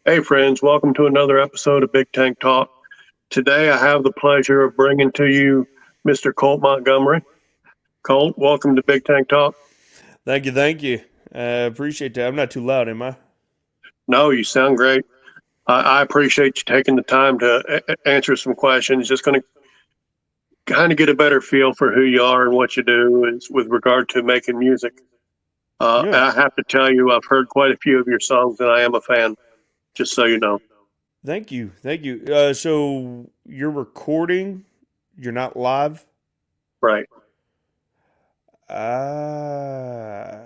Hey, friends, welcome to another episode of Big Tank Talk. Today, I have the pleasure of bringing to you Mr. Colt Montgomery. Colt, welcome to Big Tank Talk. Thank you, thank you. I appreciate that. I'm not too loud, am I? No, you sound great. I appreciate you taking the time to answer some questions. Just going to kind of get a better feel for who you are and what you do is with regard to making music. Yeah. I have to tell you, I've heard quite a few of your songs, and I am a fan. Just so you know. Thank you, thank you. So you're recording. You're not live. Right. Ah.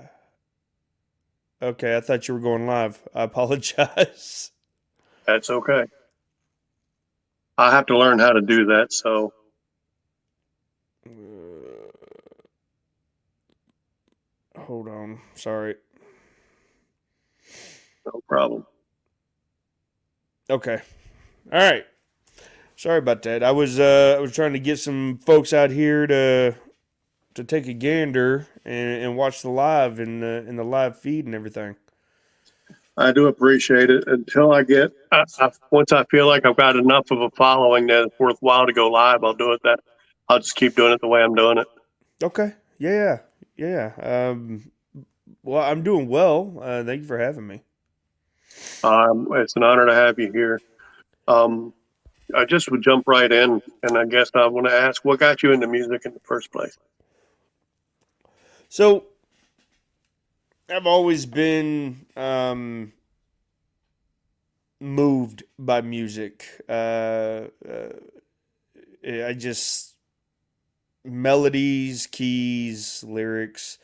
Okay, I thought you were going live. I apologize. That's okay. I have to learn how to do that, so Hold on. Sorry. no problem. Okay. All right. Sorry about that. I was trying to get some folks out here to take a gander and watch the live in the live feed and everything. I do appreciate it until once I feel like I've got enough of a following that it's worthwhile to go live. I'll do it that. I'll just keep doing it the way I'm doing it. Okay. Yeah. Yeah. Well, I'm doing well. Thank you for having me. It's an honor to have you here. Um, I just would jump right in, and I guess I want to ask, what got you into music in the first place? So I've always been moved by music. I just melodies, keys, lyrics.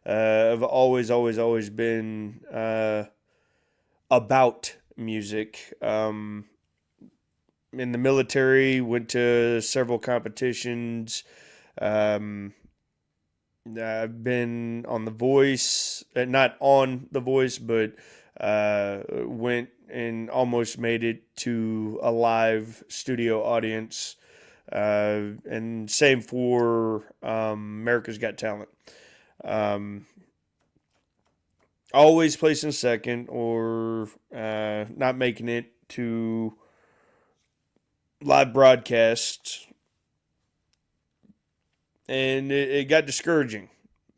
I've always been about music. In the military, went to several competitions. Um, I've been on The Voice, not on The Voice, but went and almost made it to a live studio audience. And same for America's Got Talent. Um, Always placing second or not making it to live broadcasts, and it got discouraging.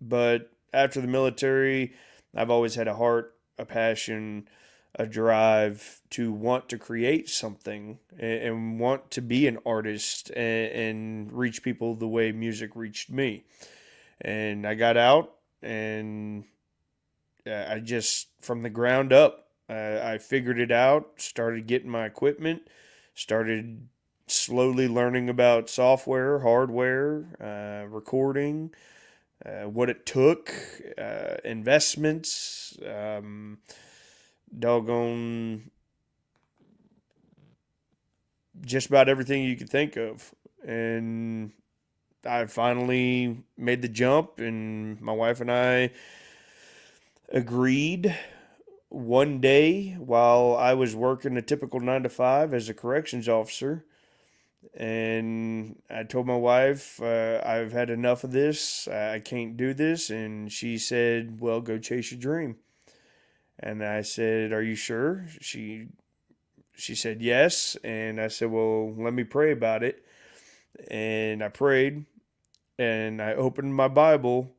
But after the military, I've always had a heart, a passion, a drive to want to create something and want to be an artist and reach people the way music reached me. And I got out and I just, from the ground up, I figured it out, started getting my equipment, started slowly learning about software, hardware, recording, what it took, investments, doggone, just about everything you could think of. And I finally made the jump, and my wife and I agreed one day while I was working a typical 9 to 5 as a corrections officer. And I told my wife, I've had enough of this. I can't do this. And she said, well, go chase your dream. And I said, are you sure? She said yes. And I said, well, let me pray about it. And I prayed and I opened my Bible,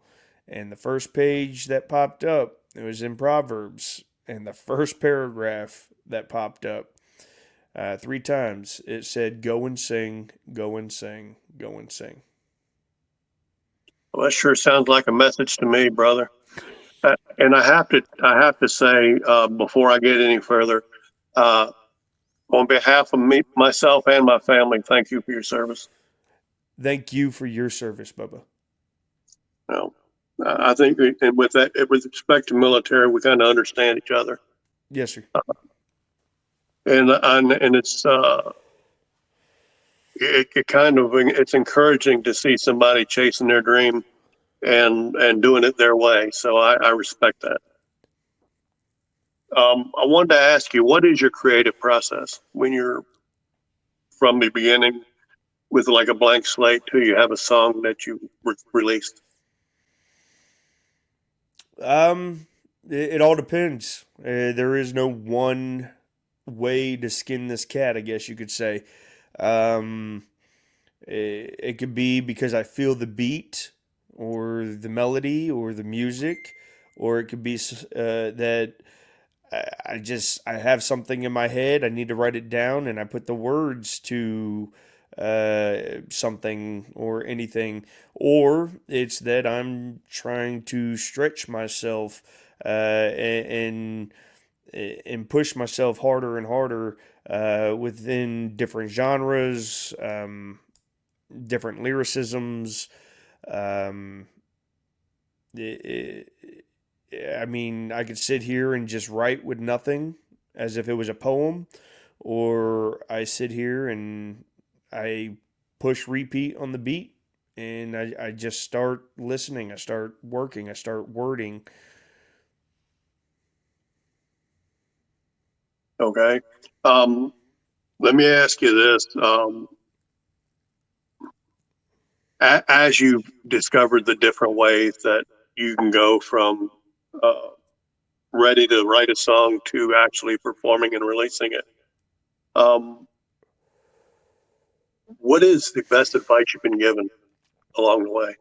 and the first page that popped up, it was in Proverbs, and the first paragraph that popped up 3 times, it said, "Go and sing, go and sing, go and sing." Well, that sure sounds like a message to me, brother. And I have to say before I get any further, uh, on behalf of me, myself, and my family, thank you for your service. Thank you for your service, Bubba. You know, I think, and with that, with respect to military, we kind of understand each other, Yes, sir. and it kind of it's encouraging to see somebody chasing their dream and doing it their way. So I respect that. I wanted to ask you, what is your creative process when you're from the beginning with like a blank slate till you have a song that you released? Um, it all depends. There is no one way to skin this cat, I guess you could say. Um, it could be because I feel the beat or the melody or the music, or it could be that I have something in my head. I need to write it down, and I put the words to something or anything, or it's that I'm trying to stretch myself and push myself harder and harder within different genres, different lyricisms. Um, it, I mean, I could sit here and just write with nothing as if it was a poem, or I sit here and I push repeat on the beat and I just start listening, I start working, I start wording. Okay. Um, Let me ask you this. As you've discovered the different ways that you can go from uh, ready to write a song to actually performing and releasing it, um, what is the best advice you've been given along the way?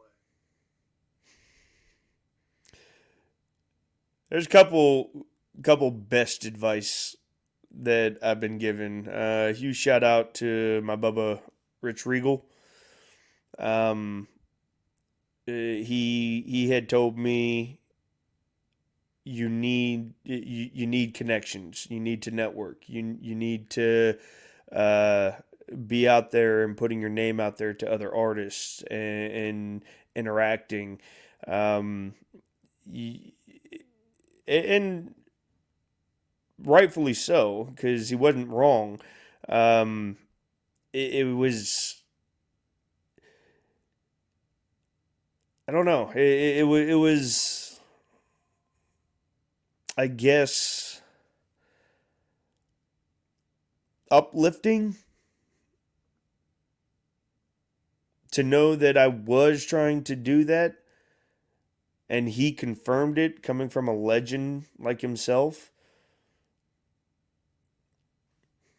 There's a couple best advice that I've been given. Huge shout out to my Bubba Rich Regal. Um, he had told me you need connections. You need to network. You need to uh, be out there and putting your name out there to other artists and interacting. Um, y- and rightfully so, because he wasn't wrong. Um, it was, I don't know. It was, I guess, uplifting to know that I was trying to do that, and he confirmed it coming from a legend like himself.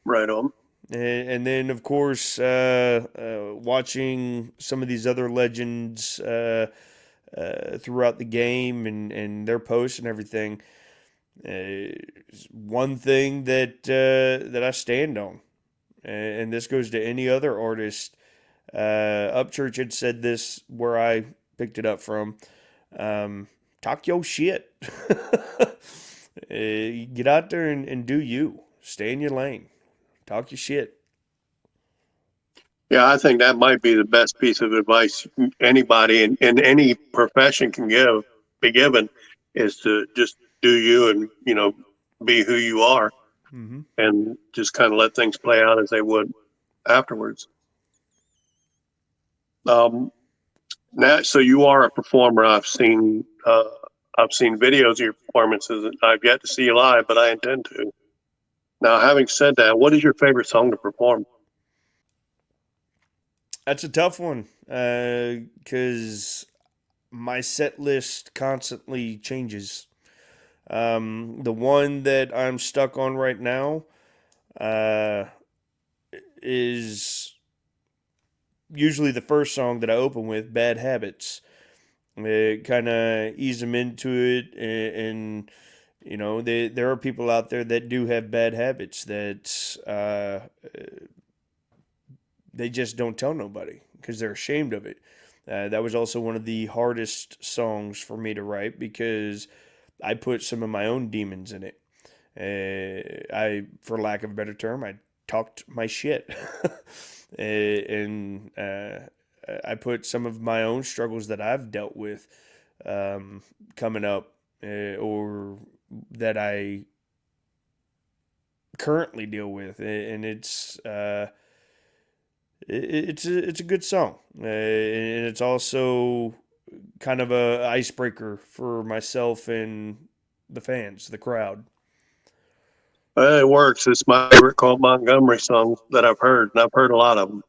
Right on. And then, of course, watching some of these other legends throughout the game and their posts and everything. One thing that I stand on, and this goes to any other artist. Upchurch had said this where I picked it up from. Um, Talk your shit. Get out there and do you. Stay in your lane. Talk your shit. Yeah, I think that might be the best piece of advice anybody in any profession can be given, is to just do you and, be who you are Mm-hmm. and just kind of let things play out as they would afterwards. Um, Now, so you are a performer. I've seen videos of your performances. I've yet to see you live, but I intend to. Now, having said that, what is your favorite song to perform? That's a tough one because my set list constantly changes. The one that I'm stuck on right now uh, is usually the first song that I open with, "Bad Habits." It kind of ease them into it, and there are people out there that do have bad habits that they just don't tell nobody because they're ashamed of it. That was also one of the hardest songs for me to write because I put some of my own demons in it. For lack of a better term, I talked my shit, and I put some of my own struggles that I've dealt with coming up, or that I currently deal with, and it's a good song, and it's also kind of a icebreaker for myself and the fans, the crowd. It works. It's my favorite Colt Montgomery song that I've heard, and I've heard a lot of them.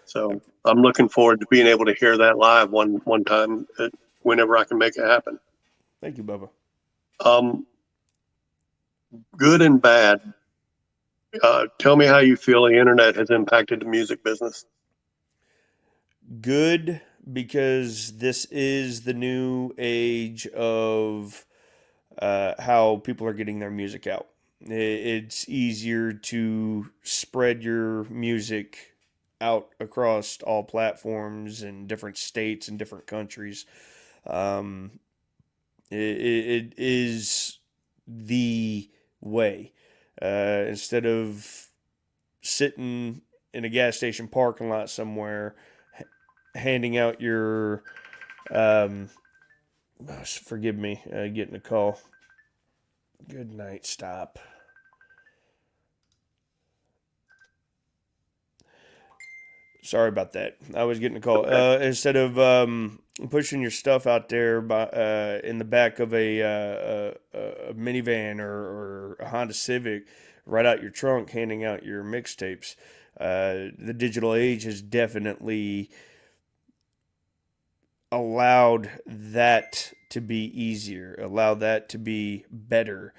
So I'm looking forward to being able to hear that live one time, whenever I can make it happen. Thank you, Bubba. Um, good and bad. Tell me how you feel the internet has impacted the music business. Good, because this is the new age of how people are getting their music out. It's easier to spread your music out across all platforms in different states and different countries. Um, it is the way. Instead of sitting in a gas station parking lot somewhere, handing out your, um, forgive me, getting a call. Good night, stop. Sorry about that. I was getting a call. Okay. Instead of pushing your stuff out there in the back of a minivan or a Honda Civic, right out your trunk, handing out your mixtapes. The digital age has definitely allowed that to be easier, allowed that to be better.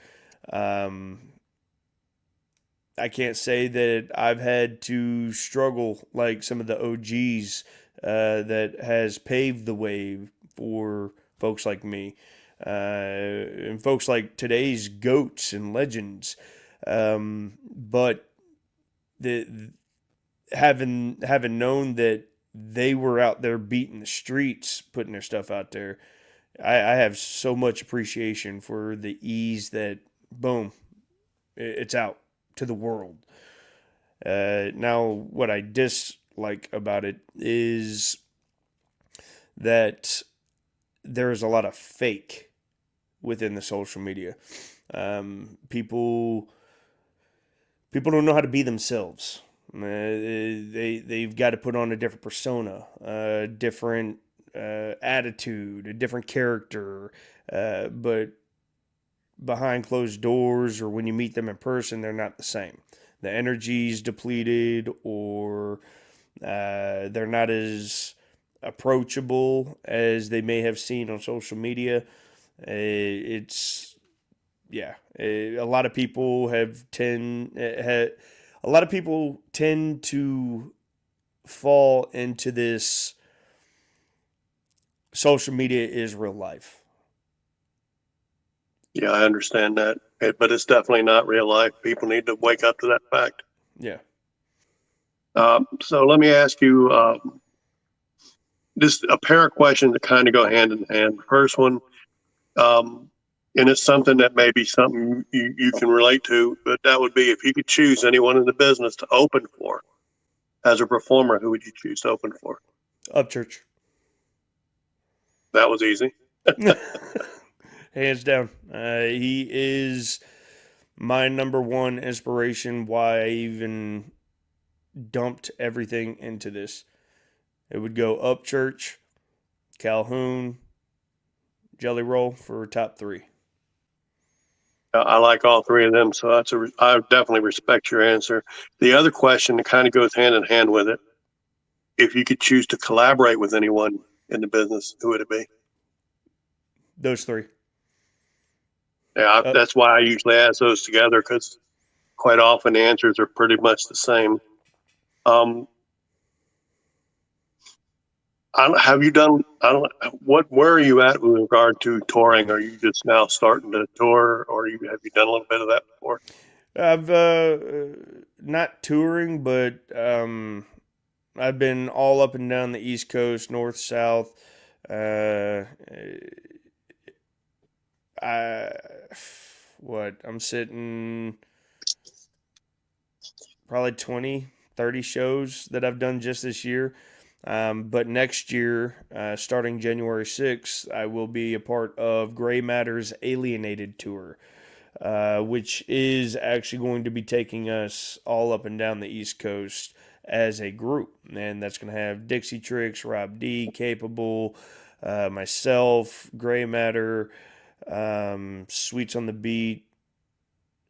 Um, I can't say that I've had to struggle like some of the OGs that has paved the way for folks like me and folks like today's goats and legends. But the having known that they were out there beating the streets, putting their stuff out there, I have so much appreciation for the ease that boom, it's out to the world. Now, what I dislike about it is that there is a lot of fake within the social media. People don't know how to be themselves. They've got to put on a different persona, a different attitude, a different character. But behind closed doors or when you meet them in person, they're not the same. The energy's depleted, or they're not as approachable as they may have seen on social media. It's yeah, a lot of people a lot of people tend to fall into this social media is real life. Yeah, I understand that, but it's definitely not real life. People need to wake up to that fact. Yeah. So let me ask you just a pair of questions that kind of go hand in hand. First one, um, and it's something that may be something you can relate to, but that would be if you could choose anyone in the business to open for as a performer, who would you choose to open for? Up church. That was easy. Hands down. He is my number one inspiration why I even dumped everything into this. It would go Up Church, Calhoun, Jelly Roll for top three. I like all three of them, so I definitely respect your answer. The other question that kind of goes hand in hand with it: if you could choose to collaborate with anyone in the business, who would it be? Those three. Yeah, Uh, that's why I usually ask those together because quite often the answers are pretty much the same. Um, I don't, have you done? I don't. What? Where are you at with regard to touring? Are you just now starting to tour, or have you done a little bit of that before? I've not touring, but I've been all up and down the East Coast, north, south. Uh, I what I'm sitting probably 20, 30 shows that I've done just this year. But next year, starting January 6th, I will be a part of Gray Matter's Alienated Tour, which is actually going to be taking us all up and down the East Coast as a group. And that's going to have Dixie Tricks, Rob D, Capable, myself, Gray Matter, Sweets on the Beat,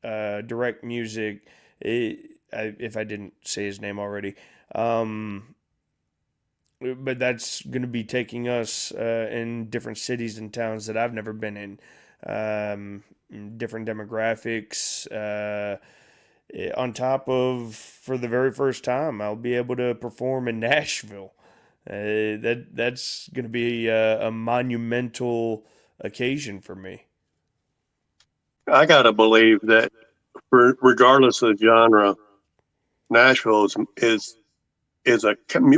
Direct Music. If I didn't say his name already. But that's going to be taking us in different cities and towns that I've never been in. um, different demographics. On top of, for the very first time, I'll be able to perform in Nashville. That's going to be a monumental occasion for me. I gotta believe that regardless of the genre, Nashville is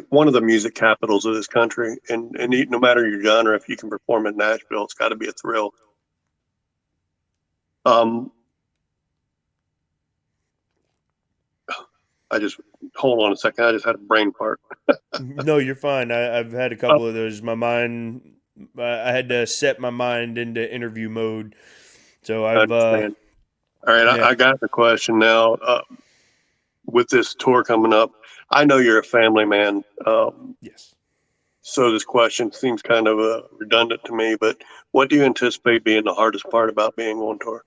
one of the music capitals of this country, and no matter your genre, if you can perform in Nashville, it's got to be a thrill. Um, I just hold on a second. I just had a brain fart. No, you're fine. I've had a Oh, couple of those. My mind, I had to set my mind into interview mode. So I I've, understand. All right, yeah, I got the question now. With this tour coming up, I know you're a family man. yes. So this question seems kind of redundant to me, but what do you anticipate being the hardest part about being on tour?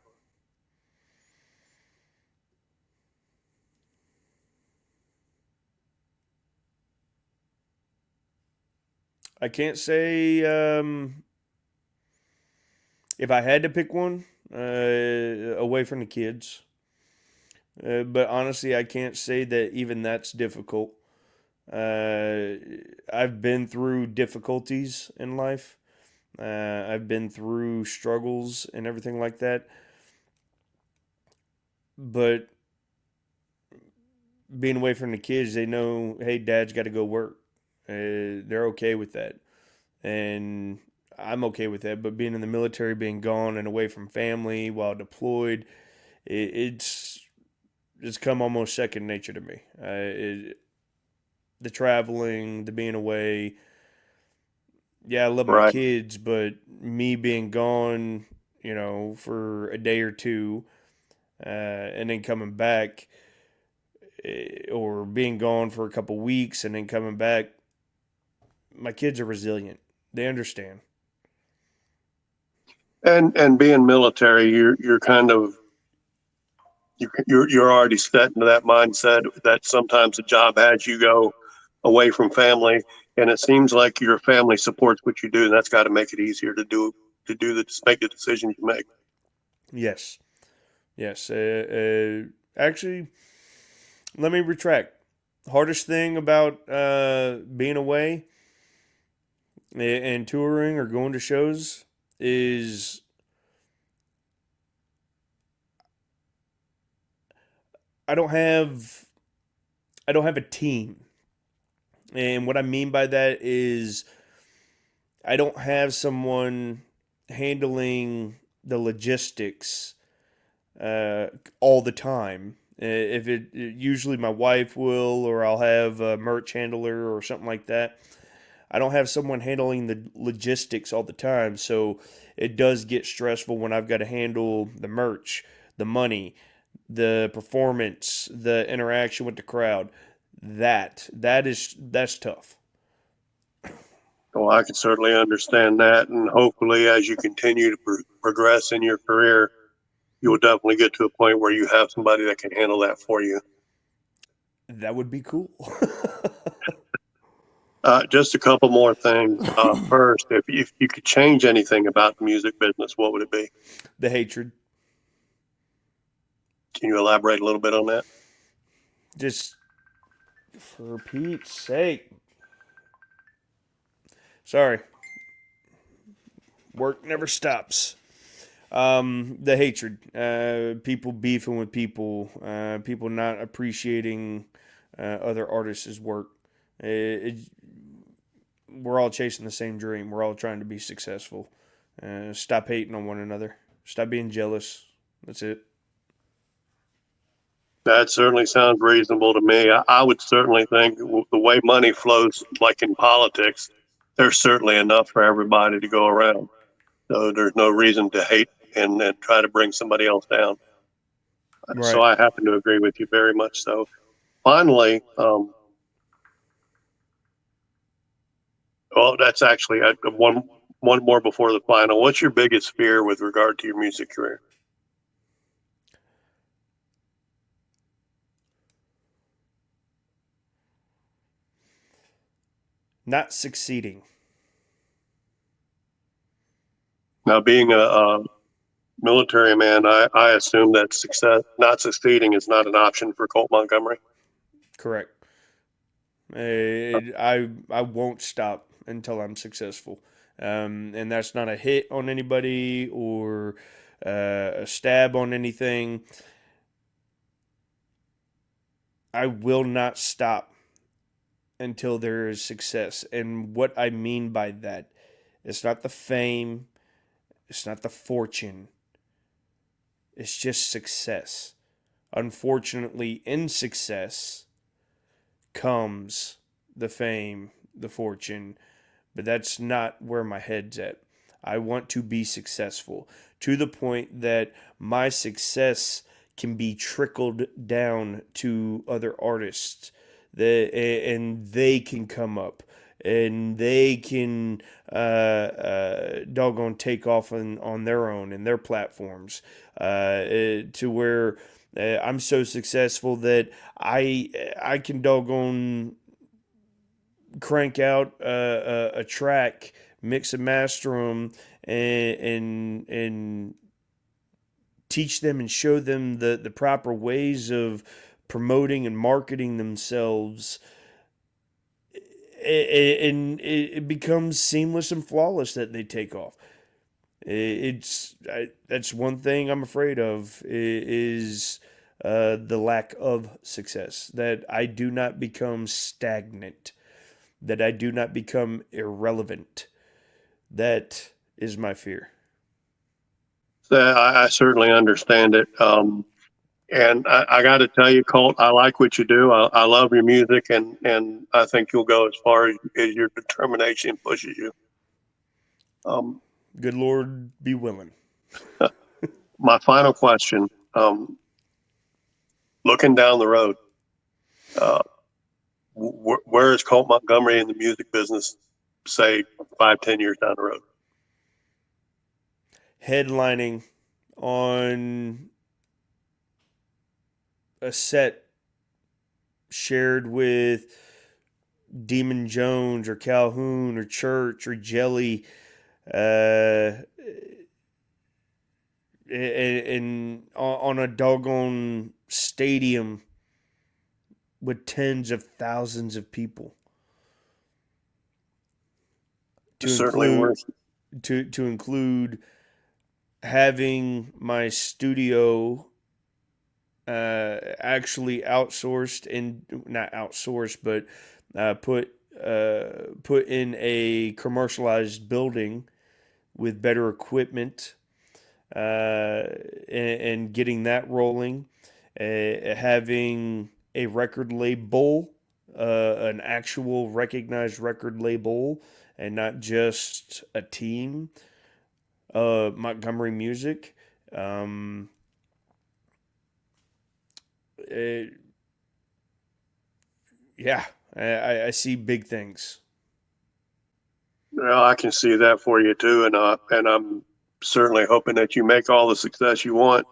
I can't say if I had to pick one away from the kids. But honestly, I can't say that even that's difficult. Uh, I've been through difficulties in life. I've been through struggles and everything like that. But being away from the kids, they know, hey, dad's got to go work. They're okay with that. And I'm okay with that. But being in the military, being gone and away from family while deployed, it's come almost second nature to me. The traveling, the being away. Yeah, I love my Right. kids, but me being gone, for a day or two, and then coming back, or being gone for a couple weeks and then coming back, my kids are resilient. They understand. And being military, you're kind of you're already set into that mindset that sometimes a job has you go away from family, and it seems like your family supports what you do, and that's got to make it easier to make the decisions you make. Yes, yes. Actually, let me retract. Hardest thing about being away and touring or going to shows is I don't have I don't have a team. And what I mean by that is I don't have someone handling the logistics uh, all the time. If it usually my wife will, or I'll have a merch handler or something like that. I don't have someone handling the logistics all the time, so it does get stressful when I've got to handle the merch, the money, the performance, the interaction with the crowd. That's tough. Well, I can certainly understand that, and hopefully, as you continue to progress in your career, you will definitely get to a point where you have somebody that can handle that for you. That would be cool. Just a couple more things. First, if you could change anything about the music business, what would it be? The hatred, Can you elaborate a little bit on that? just for Pete's sake. Sorry, work never stops. The hatred, people beefing with people, people not appreciating other artists' work. We're all chasing the same dream. We're all trying to be successful. Stop hating on one another. Stop being jealous. That's it. That certainly sounds reasonable to me. I would certainly think the way money flows, like in politics, there's certainly enough for everybody to go around. So there's no reason to hate and try to bring somebody else down. So Right. I happen to agree with you very much. So finally, well, that's actually one more before the final. What's your biggest fear with regard to your music career? Not succeeding. Now, being military man, I assume that success, not succeeding, is not an option for Colt Montgomery. Correct. I won't stop until I'm successful, and that's not a hit on anybody or a stab on anything. I will not stop until there is success, and what I mean by that, it's not the fame, it's not the fortune, it's just success. Unfortunately, in success comes the fame, the fortune, but that's not where my head's at. I want to be successful to the point that my success can be trickled down to other artists that and they can come up and they can doggone take off on their own and their platforms to where I'm so successful that I can doggone crank out a track, mix and master them, and teach them and show them the proper ways of promoting and marketing themselves. And it becomes seamless and flawless that they take off. That's one thing I'm afraid of is the lack of success. That I do not become stagnant. That I do not become irrelevant. That is my fear. So I certainly understand it. And I got to tell you, Colt, I like what you do. I love your music, and I think you'll go as far as your determination pushes you. Um, Good Lord be willing. my final question, looking down the road, uh, where is Colt Montgomery in the music business, say 5, 10 years down the road? Headlining on a set shared with Demon Jones or Calhoun or Church or Jelly, uh, and on a doggone stadium with tens of thousands of people. To Certainly include worth. to include having my studio actually outsourced and not outsourced, but put in a commercialized building with better equipment and getting that rolling, having a record label, an actual recognized record label, and not just a team. Montgomery Music. Um, it, yeah, I see big things. Well, I can see that for you too, and I'm certainly hoping that you make all the success you want.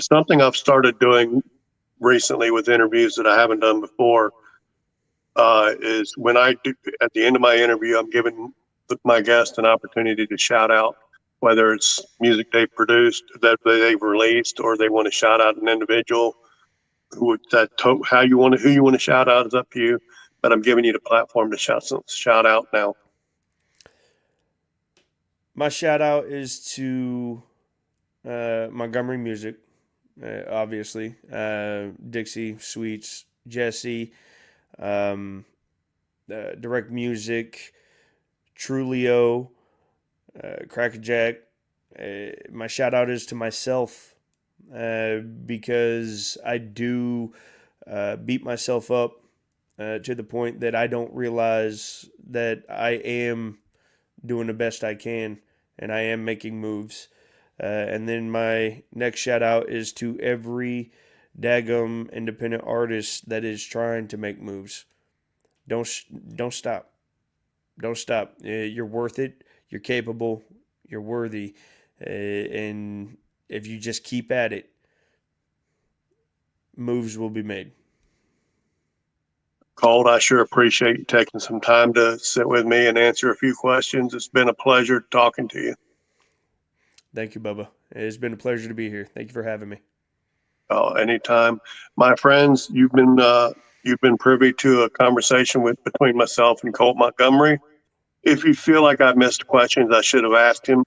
Something I've started doing recently with interviews that I haven't done before is when I do at the end of my interview, I'm giving my guest an opportunity to shout out whether it's music they produced that they've released or they want to shout out an individual how you want to who you want to shout out is up to you. But I'm giving you the platform to shout out now. My shout out is to Montgomery Music, obviously. Dixie, Sweets, Jesse, um, Direct Music, Trulio, Crackerjack. My shout out is to myself because I do beat myself up to the point that I don't realize that I am doing the best I can and I am making moves. And then my next shout out is to every daggum independent artist that is trying to make moves. Don't don't stop. Don't stop. You're worth it. You're capable. You're worthy. And if you just keep at it, moves will be made. Colt, I sure appreciate you taking some time to sit with me and answer a few questions. It's been a pleasure talking to you. Thank you, Bubba. It's been a pleasure to be here. Thank you for having me. Anytime, my friends. You've been privy to a conversation with between myself and Colt Montgomery. If you feel like I missed questions I should have asked him,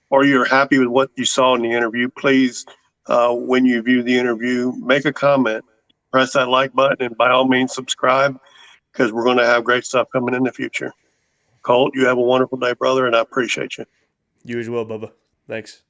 or you're happy with what you saw in the interview, please, when you view the interview, make a comment, press that like button, and by all means, subscribe because we're going to have great stuff coming in the future. Colt, you have a wonderful day, brother, and I appreciate you. You as well, Bubba. Thanks.